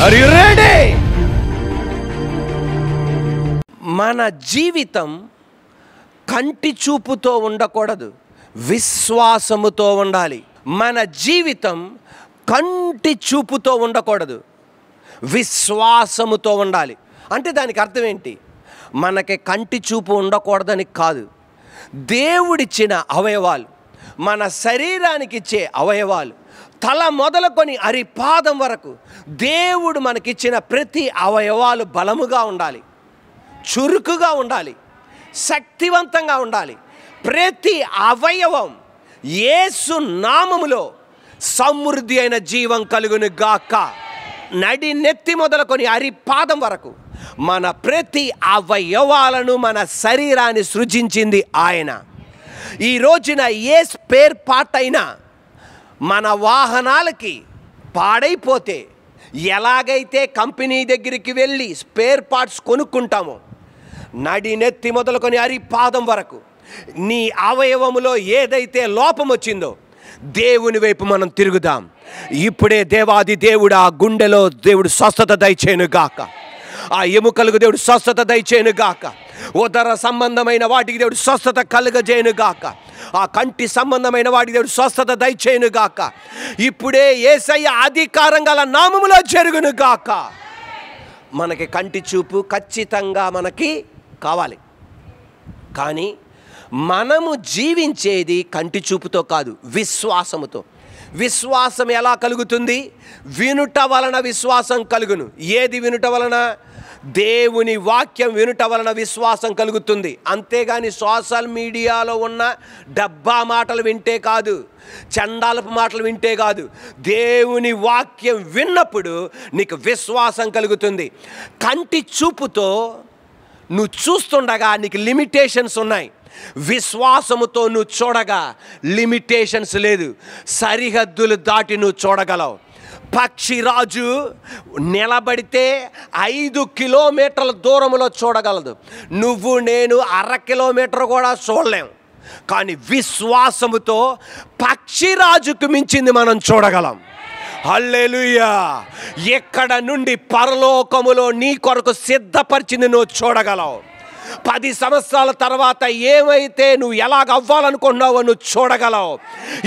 Are you ready? మన జీవితం కంటి చూపుతో ఉండకూడదు, విశ్వాసముతో ఉండాలి. మన జీవితం కంటి చూపుతో ఉండకూడదు, విశ్వాసముతో ఉండాలి. అంటే దానికి అర్థం ఏంటి? మనకి కంటి చూపు ఉండకూడదని కాదు. దేవుడిచ్చిన అవయవాలు, మన శరీరానికి ఇచ్చే అవయవాలు, తల మొదలుకొని అరిపాదం వరకు దేవుడు మనకిచ్చిన ప్రతి అవయవాలు బలముగా ఉండాలి, చురుకుగా ఉండాలి, శక్తివంతంగా ఉండాలి. ప్రతి అవయవం యేసు నామములో సమృద్ధి అయిన జీవం కలుగును గాక. నడి నెత్తి మొదలుకొని అరిపాదం వరకు మన ప్రతి అవయవాలను, మన శరీరాన్ని సృజించింది ఆయన. ఈ రోజున ఏ స్పేర్ పార్ట్ అయినా మన వాహనాలకి పాడైపోతే ఎలాగైతే కంపెనీ దగ్గరికి వెళ్ళి స్పేర్ పార్ట్స్ కొనుక్కుంటామో, నడి నెత్తి మొదలుకొని అరిపాదం వరకు నీ అవయవములో ఏదైతే లోపం వచ్చిందో దేవుని వైపు మనం తిరుగుదాం. ఇప్పుడే దేవాది దేవుడు ఆ గుండెలో దేవుడు స్వస్థత దయచేయును గాక, ఆ ఎముకలకు దేవుడు స్వస్థత దయచేయును గాక, ఉదర సంబంధమైన వాటికి దేవుడు స్వస్థత కలుగజేయును గాక, ఆ కంటి సంబంధమైన వాటికి దేవుడు స్వస్థత దయచేయును గాక. ఇప్పుడే యేసయ్య అధికారం గల నామములో జరుగును గాక. మనకి కంటి చూపు ఖచ్చితంగా మనకి కావాలి, కానీ మనము జీవించేది కంటి చూపుతో కాదు, విశ్వాసముతో. విశ్వాసం ఎలా కలుగుతుంది? వినుట వలన విశ్వాసం కలుగును. ఏది వినుట వలన? దేవుని వాక్యం వినుట వలన విశ్వాసం కలుగుతుంది. అంతేగాని సోషల్ మీడియాలో ఉన్న డబ్బా మాటలు వింటే కాదు, చండాలపు మాటలు వింటే కాదు. దేవుని వాక్యం విన్నప్పుడు నీకు విశ్వాసం కలుగుతుంది. కంటి చూపుతో నువ్వు చూస్తుండగా నీకు లిమిటేషన్స్ ఉన్నాయి. విశ్వాసముతో నువ్వు చూడగా లిమిటేషన్స్ లేదు, సరిహద్దులు దాటి నువ్వు చూడగలవు. పక్షిరాజు నిలబడితే 5 కిలోమీటర్ల దూరంలో చూడగలదు. నువ్వు నేను 1/2 కిలోమీటర్ కూడా చూడలేం. కానీ విశ్వాసముతో పక్షిరాజుకు మించింది మనం చూడగలం. హల్లెలూయా! ఎక్కడ నుండి పరలోకములో నీ కొరకు సిద్ధపరిచింది నువ్వు చూడగలవు. 10 సంవత్సరాల తర్వాత ఏమైతే నువ్వు ఎలాగ అవ్వాలనుకున్నావో నువ్వు చూడగలవు.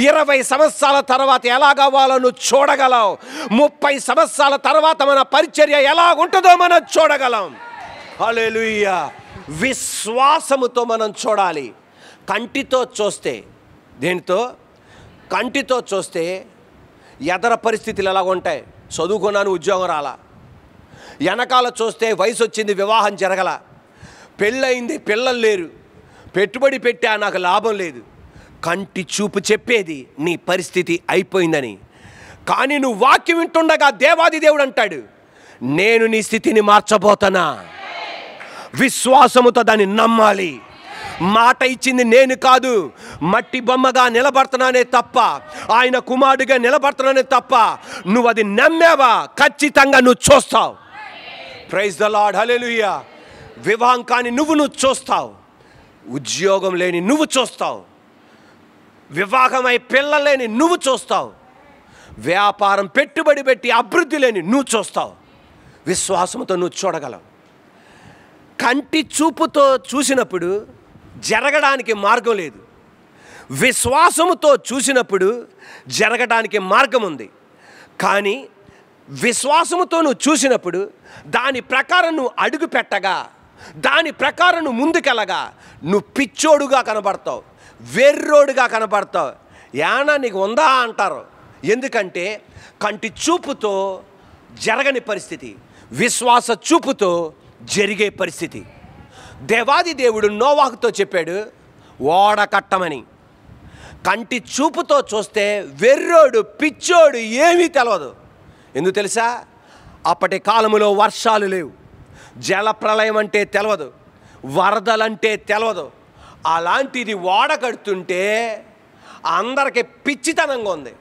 20 సంవత్సరాల తర్వాత ఎలాగ అవ్వాలో నువ్వు చూడగలవు. 30 సంవత్సరాల తర్వాత మన పరిచర్య ఎలా ఉంటుందో మనం చూడగలం. హల్లెలూయా! విశ్వాసముతో మనం చూడాలి. కంటితో చూస్తే, దేనితో? కంటితో చూస్తే ఎదర పరిస్థితులు ఎలా ఉంటాయి? చదువుకున్నాను, ఉద్యోగం రాలా. వెనకాల చూస్తే వయసు వచ్చింది, వివాహం జరగల. పెళ్ళయింది, పిల్లలు లేరు. పెట్టుబడి పెట్టా, నాకు లాభం లేదు. కంటి చూపు చెప్పేది నీ పరిస్థితి అయిపోయిందని. కానీ నువ్వు వాక్యం వింటుండగా దేవాది దేవుడు అంటాడు, నేను నీ స్థితిని మార్చబోతున్నా. విశ్వాసముతో దాన్ని నమ్మాలి. మాట ఇచ్చింది నేను కాదు, మట్టి బొమ్మగా నిలబడుతున్నానే తప్ప, ఆయన కుమారుడిగా నిలబడుతున్నానే తప్ప, నువ్వు అది నమ్మావా ఖచ్చితంగా నువ్వు చూస్తావు. ప్రైజ్ ద లార్డ్, హల్లెలూయా. వివాహం కాని నువ్వు చూస్తావు, ఉద్యోగం లేని నువ్వు చూస్తావు, వివాహమై పిల్లలు లేని నువ్వు చూస్తావు, వ్యాపారం పెట్టుబడి పెట్టి అభివృద్ధి లేని నువ్వు చూస్తావు. విశ్వాసంతో నువ్వు చూడగలవు. కంటి చూపుతో చూసినప్పుడు జరగడానికి మార్గం లేదు, విశ్వాసముతో చూసినప్పుడు జరగడానికి మార్గం ఉంది. కానీ విశ్వాసముతో నువ్వు చూసినప్పుడు దాని ప్రకారం నువ్వు అడుగు పెట్టగా, దాని ప్రకారం నువ్వు ముందుకెళ్ళగా నువ్వు పిచ్చోడుగా కనబడతావు, వెర్రోడుగా కనబడతావు. ఏనా నీకు ఉందా అంటారు. ఎందుకంటే కంటి చూపుతో జరగని పరిస్థితి, విశ్వాస చూపుతో జరిగే పరిస్థితి. దేవాది దేవుడు నోవాహుతో చెప్పాడు ఓడ కట్టమని. కంటి చూపుతో చూస్తే వెర్రోడు, పిచ్చోడు ఏమీ తెలియదు. ఎందుకు తెలుసా? అప్పటి కాలములో వర్షాలు లేవు, జలప్రలయం అంటే తెలియదు, వరదలంటే తెలియదు. అలాంటిది ఓడ కడుతుంటే అందరికీ పిచ్చితనంగా ఉంది,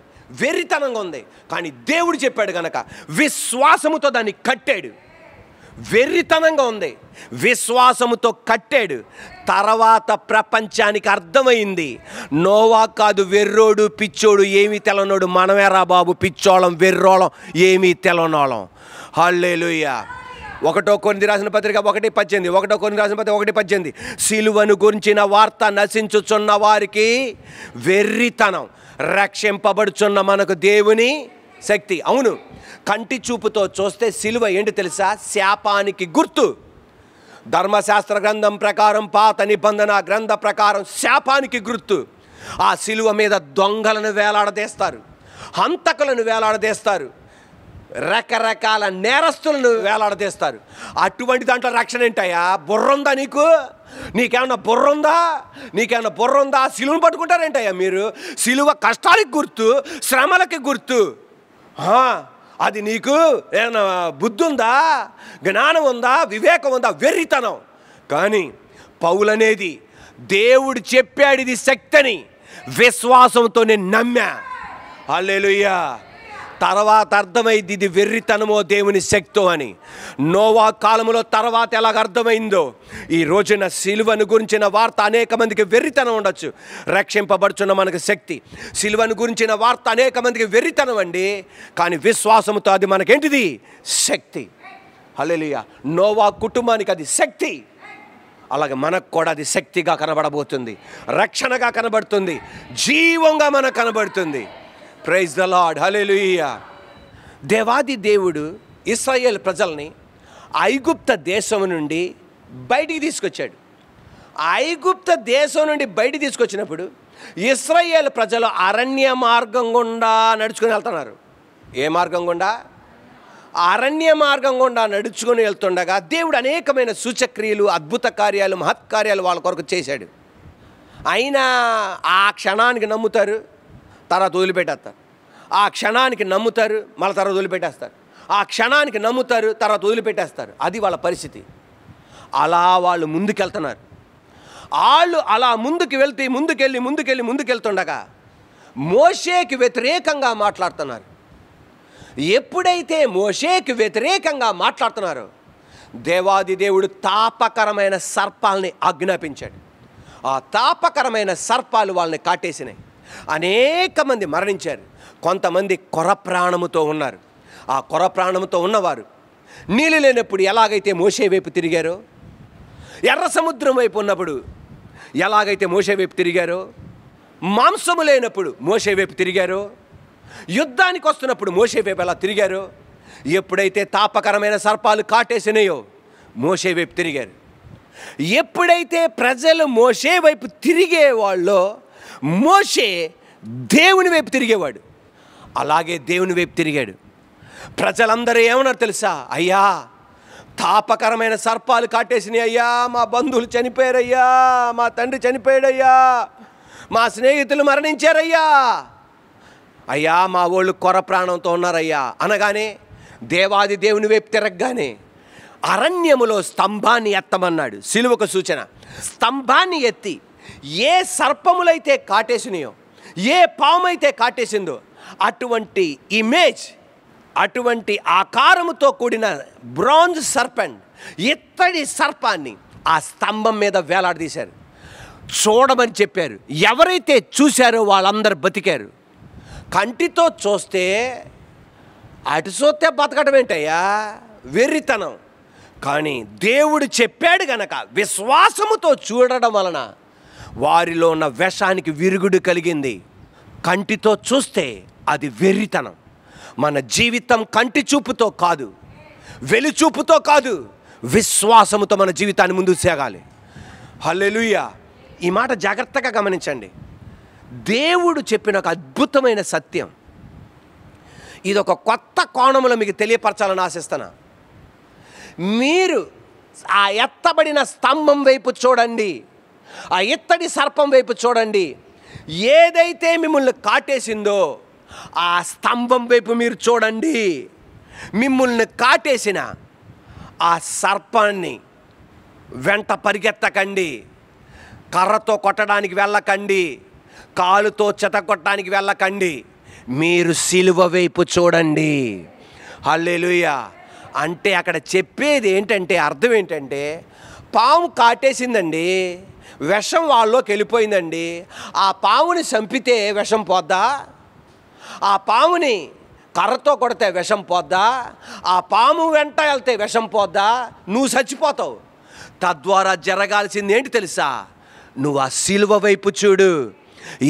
వెర్రితనంగా ఉంది. కానీ దేవుడు చెప్పాడు కనుక విశ్వాసముతో దాన్ని కట్టాడు. వెర్రితనంగా ఉంది, విశ్వాసముతో కట్టాడు. తర్వాత ప్రపంచానికి అర్థమైంది, నోవా కాదు వెర్రోడు పిచ్చోడు ఏమీ తెలనోడు, మనమేరా బాబు పిచ్చోళం వెర్రోళం ఏమీ తెలనోళం. హల్లెలూయా. 1 కొరింథీ రాసిన పత్రిక 1:18, 1 కొరింథీ రాసిన పత్రిక 1:18, సిలువను గురించిన వార్త నశించుచున్న వారికి వెర్రితనం, రక్షింపబడుచున్న మనకు దేవుని శక్తి. అవును, కంటి చూపుతో చూస్తే సిలువ ఏంటి తెలుసా? శాపానికి గుర్తు. ధర్మశాస్త్ర గ్రంథం ప్రకారం, పాత నిబంధన గ్రంథ ప్రకారం శాపానికి గుర్తు. ఆ సిలువ మీద దొంగలను వేలాడదీస్తారు, హంతకులను వేలాడదీస్తారు, రకరకాల నేరస్తులను వేలాడదీస్తారు. అటువంటి దాంట్లో రక్షణ ఏంటయ్యా? బుర్రుందా నీకు? నీకేమన్నా బుర్రుందా? నీకేమన్నా బుర్రుందా? సిలువను పట్టుకుంటారేంటయ్యా మీరు? సిలువ కష్టానికి గుర్తు, శ్రమలకి గుర్తు. అది నీకు ఏమన్నా బుద్ధి ఉందా? జ్ఞానం ఉందా? వివేకం ఉందా? వెర్రితనం. కానీ పౌలనేది దేవుడు చెప్పాడు ఇది శక్తి అని విశ్వాసంతో నేను నమ్మా. హల్లెలూయా. తర్వాత అర్థమైంది ఇది వెర్రితనమో దేవుని శక్తో అని. నోవా కాలంలో తర్వాత ఎలాగ అర్థమైందో ఈ రోజున సిలువను గురించిన వార్త అనేక మందికి వెర్రితనం ఉండొచ్చు, రక్షింపబడుచున్న మనకు శక్తి. సిలువను గురించిన వార్త అనేక మందికి వెర్రితనం అండి, కానీ విశ్వాసంతో అది మనకేంటిది? శక్తి. హల్లెలూయా. నోవా కుటుంబానికి అది శక్తి, అలాగే మనకు కూడా అది శక్తిగా కనబడబోతుంది, రక్షణగా కనబడుతుంది, జీవంగా మనకు కనబడుతుంది. Praise the lord. హల్లెలూయా. దేవాది దేవుడు ఇశ్రాయేలు ప్రజల్ని ఐగుప్త దేశం నుండి బయటికి తీసుకొచ్చాడు. ఐగుప్త దేశం నుండి బయటికి తీసుకొచ్చినప్పుడు ఇశ్రాయేలు ప్రజలు అరణ్య మార్గం గుండా నడుచుకుని వెళ్తున్నారు. ఏ మార్గం గుండా? అరణ్య మార్గం గుండా నడుచుకుని వెళ్తుండగా దేవుడు అనేకమైన సూచక్రియలు, అద్భుత కార్యాలు, మహత్కార్యాలు వాళ్ళ కొరకు చేశాడు. అయినా ఆ క్షణానికి నమ్ముతారు, తర్వాత వదిలిపెట్టేస్తారు. ఆ క్షణానికి నమ్ముతారు, మళ్ళీ తర్వాత వదిలిపెట్టేస్తారు. ఆ క్షణానికి నమ్ముతారు, తర్వాత వదిలిపెట్టేస్తారు. అది వాళ్ళ పరిస్థితి. అలా వాళ్ళు ముందుకెళ్తున్నారు. వాళ్ళు అలా ముందుకెళ్తుండగా మోషేకి వ్యతిరేకంగా మాట్లాడుతున్నారు. ఎప్పుడైతే మోషేకి వ్యతిరేకంగా మాట్లాడుతున్నారో దేవాది దేవుడు తాపకరమైన సర్పాలని ఆజ్ఞాపించాడు. ఆ తాపకరమైన సర్పాలు వాళ్ళని కాటేసినాయి. అనేక మంది మరణించారు, కొంతమంది కొర ప్రాణముతో ఉన్నారు. ఆ కొర ప్రాణముతో ఉన్నవారు నీళ్ళు లేనప్పుడు ఎలాగైతే మోషే వైపు తిరిగారో, ఎర్ర సముద్రం వైపు ఉన్నప్పుడు ఎలాగైతే మోషే వైపు తిరిగారో, మాంసము లేనప్పుడు మోషే వైపు తిరిగారో, యుద్ధానికి వస్తున్నప్పుడు మోషే వైపు ఎలా తిరిగారో, ఎప్పుడైతే తాపకరమైన సర్పాలు కాటేసినాయో మోషే వైపు తిరిగారు. ఎప్పుడైతే ప్రజలు మోషే వైపు తిరిగేవాళ్ళో మోషే దేవుని వైపు తిరిగేవాడు. అలాగే దేవుని వైపు తిరిగాడు. ప్రజలందరూ ఏమన్నారు తెలుసా? అయ్యా, తాపకరమైన సర్పాలు కాటేసినాయి అయ్యా, మా బంధువులు చనిపోయారయ్యా, మా తండ్రి చనిపోయాడయ్యా, మా స్నేహితులు మరణించారయ్యా, అయ్యా మా వాళ్ళు కొర ప్రాణంతో ఉన్నారయ్యా అనగానే దేవాది దేవుని వైపు తిరగగానే అరణ్యములో స్తంభాన్ని ఎత్తమన్నాడు. సిలువకు సూచన. స్తంభాన్ని ఎత్తి ఏ సర్పములైతే కాటేసినాయో, ఏ పామైతే కాటేసిందో అటువంటి ఇమేజ్, అటువంటి ఆకారముతో కూడిన బ్రాంజ్ సర్పెంట్, ఇత్తడి సర్పాన్ని ఆ స్తంభం మీద వేలాడదీశారు. చూడమని చెప్పారు. ఎవరైతే చూశారో వాళ్ళందరూ బతికారు. కంటితో చూస్తే అటు చూస్తే బతకడం ఏంటయ్యా? వెర్రితనం. కానీ దేవుడు చెప్పాడు గనక విశ్వాసముతో చూడడం వలన వారిలో ఉన్న విషానికి విరుగుడు కలిగింది. కంటితో చూస్తే అది వెర్రితనం. మన జీవితం కంటి చూపుతో కాదు, వెలుచూపుతో కాదు, విశ్వాసముతో మన జీవితాన్ని ముందుకు సాగాలి. హల్లెలూయా. ఈ మాట జాగ్రత్తగా గమనించండి. దేవుడు చెప్పిన ఒక అద్భుతమైన సత్యం. ఇది ఒక కొత్త కోణంలో మీకు తెలియపరచాలని ఆశిస్తున్నా. మీరు ఆ ఎత్తబడిన స్తంభం వైపు చూడండి, ఆ ఇత్తడి సర్పం వైపు చూడండి. ఏదైతే మిమ్మల్ని కాటేసిందో ఆ స్తంభం వైపు మీరు చూడండి. మిమ్మల్ని కాటేసిన ఆ సర్పాన్ని వెంట పరిగెత్తకండి, కర్రతో కొట్టడానికి వెళ్ళకండి, కాలుతో చెతకొట్టడానికి వెళ్ళకండి. మీరు సిలువ వైపు చూడండి. హల్లెలూయా. అంటే అక్కడ చెప్పేది ఏంటంటే, అర్థం ఏంటంటే, పాము కాటేసిందండి, విషం వాళ్ళలోకి వెళ్ళిపోయిందండి. ఆ పాముని చంపితే విషం పోద్దా? ఆ పాముని కర్రతో కొడితే విషం పోద్దా? ఆ పాము వెంట వెళ్తే విషం పోద్దా? నువ్వు చచ్చిపోతావు. తద్వారా జరగాల్సింది ఏంటి తెలుసా? నువ్వు ఆ సిలువ వైపు చూడు,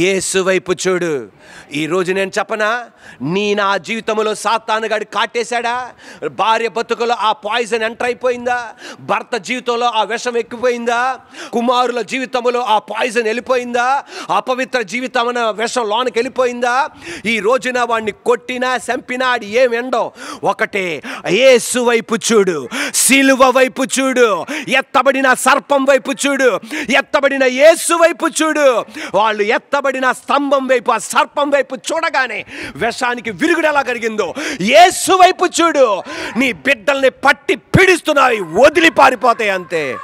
యేసు వైపు చూడు. ఈరోజు నేను చెప్పనా, నా జీవితంలో సాతాను గాడి కాటేశాడా? భార్య బతుకులో ఆ పాయిజన్ ఎంటర్ అయిపోయిందా? భర్త జీవితంలో ఆ విషం ఎక్కిపోయిందా? కుమారుల జీవితంలో ఆ పాయిజన్ వెళ్ళిపోయిందా? అపవిత్ర జీవితం అనే విషం లోనికి వెళ్ళిపోయిందా? ఈ రోజున వాడిని కొట్టినా చంపినా అది ఏం ఎండో, ఒకటే, యేసు వైపు చూడు, సిలువ వైపు చూడు, ఎత్తబడిన సర్పం వైపు చూడు, ఎత్తబడిన యేసు వైపు చూడు. వాళ్ళు ఎత్తబడిన స్తంభం వైపు, ఆ సర్పం వైపు చూడగానే విషానికి విరుగుడు ఎలా కలిగిందో యేసు వైపు చూడు. నీ బిడ్డల్ని పట్టి పీడిస్తున్నాయి, వదిలి పారిపోతాయి అంతే.